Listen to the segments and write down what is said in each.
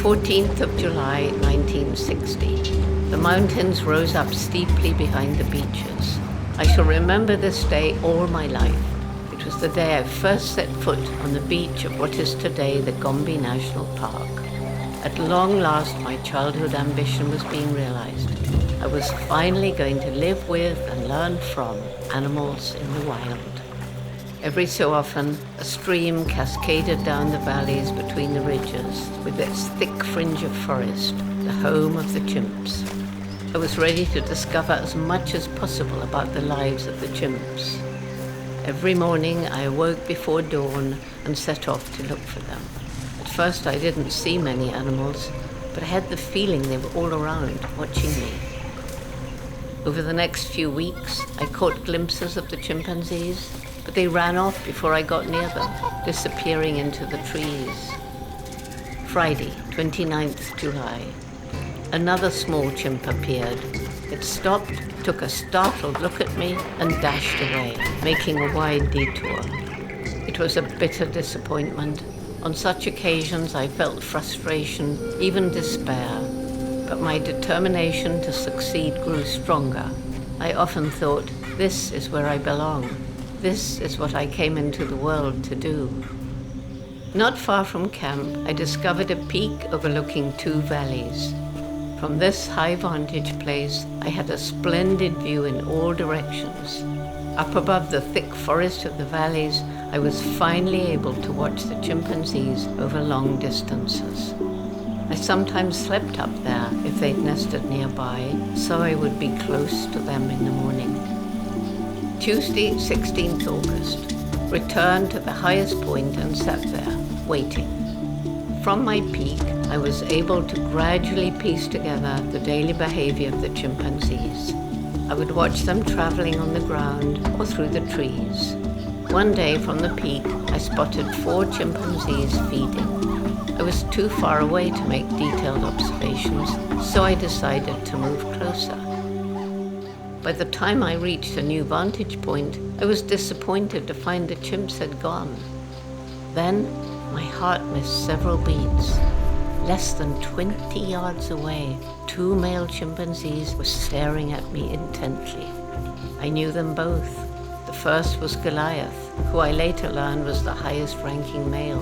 14th of July, 1960. The mountains rose up steeply behind the beaches. I shall remember this day all my life. It was the day I first set foot on the beach of what is today the Gombe National Park. At long last, my childhood ambition was being realized. I was finally going to live with and learn from animals in the wild. Every so often, a stream cascaded down the valleys between the ridges with its thick fringe of forest, the home of the chimps. I was ready to discover as much as possible about the lives of the chimps. Every morning, I awoke before dawn and set off to look for them. At first, I didn't see many animals, but I had the feeling they were all around, watching me. Over the next few weeks, I caught glimpses of the chimpanzees, but they ran off before I got near them, disappearing into the trees. Friday, 29th July. Another small chimp appeared. It stopped, took a startled look at me, and dashed away, making a wide detour. It was a bitter disappointment. On such occasions, I felt frustration, even despair, but my determination to succeed grew stronger. I often thought, this is where I belong. This is what I came into the world to do. Not far from camp, I discovered a peak overlooking two valleys. From this high vantage place, I had a splendid view in all directions. Up above the thick forest of the valleys, I was finally able to watch the chimpanzees over long distances. I sometimes slept up there if they'd nested nearby, so I would be close to them in the morning. Tuesday, 16th August. Returned to the highest point and sat there, waiting. From my peak, I was able to gradually piece together the daily behavior of the chimpanzees. I would watch them traveling on the ground or through the trees. One day from the peak, I spotted 4 chimpanzees feeding. I was too far away to make detailed observations, so I decided to move closer. By the time I reached a new vantage point, I was disappointed to find the chimps had gone. Then, my heart missed several beats. Less than 20 yards away, 2 male chimpanzees were staring at me intently. I knew them both. The first was Goliath, who I later learned was the highest-ranking male.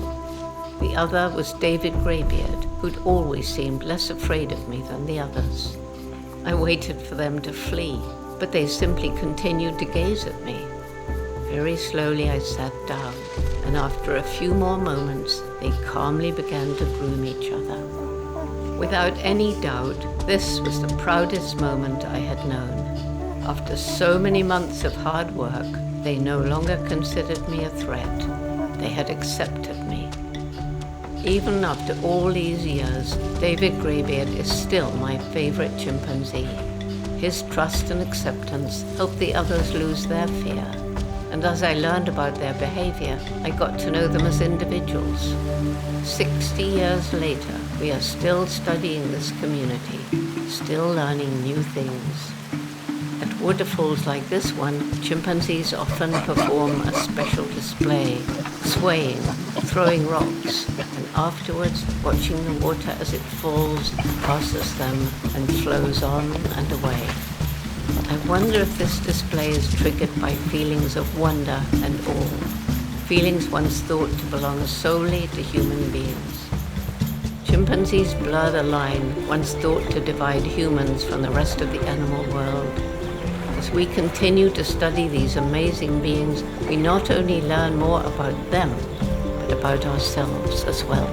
The other was David Greybeard, who'd always seemed less afraid of me than the others. I waited for them to flee, but they simply continued to gaze at me. Very slowly I sat down, and after a few more moments, they calmly began to groom each other. Without any doubt, this was the proudest moment I had known. After so many months of hard work, they no longer considered me a threat. They had accepted me. Even after all these years, David Greybeard is still my favorite chimpanzee. His trust and acceptance helped the others lose their fear. And as I learned about their behavior, I got to know them as individuals. 60 years later, we are still studying this community, still learning new things. At waterfalls like this one, chimpanzees often perform a special display, swaying, throwing rocks, and afterwards watching the water as it falls, passes them, and flows on and away. I wonder if this display is triggered by feelings of wonder and awe, feelings once thought to belong solely to human beings. Chimpanzees blur the line once thought to divide humans from the rest of the animal world. As we continue to study these amazing beings, we not only learn more about them, but about ourselves as well.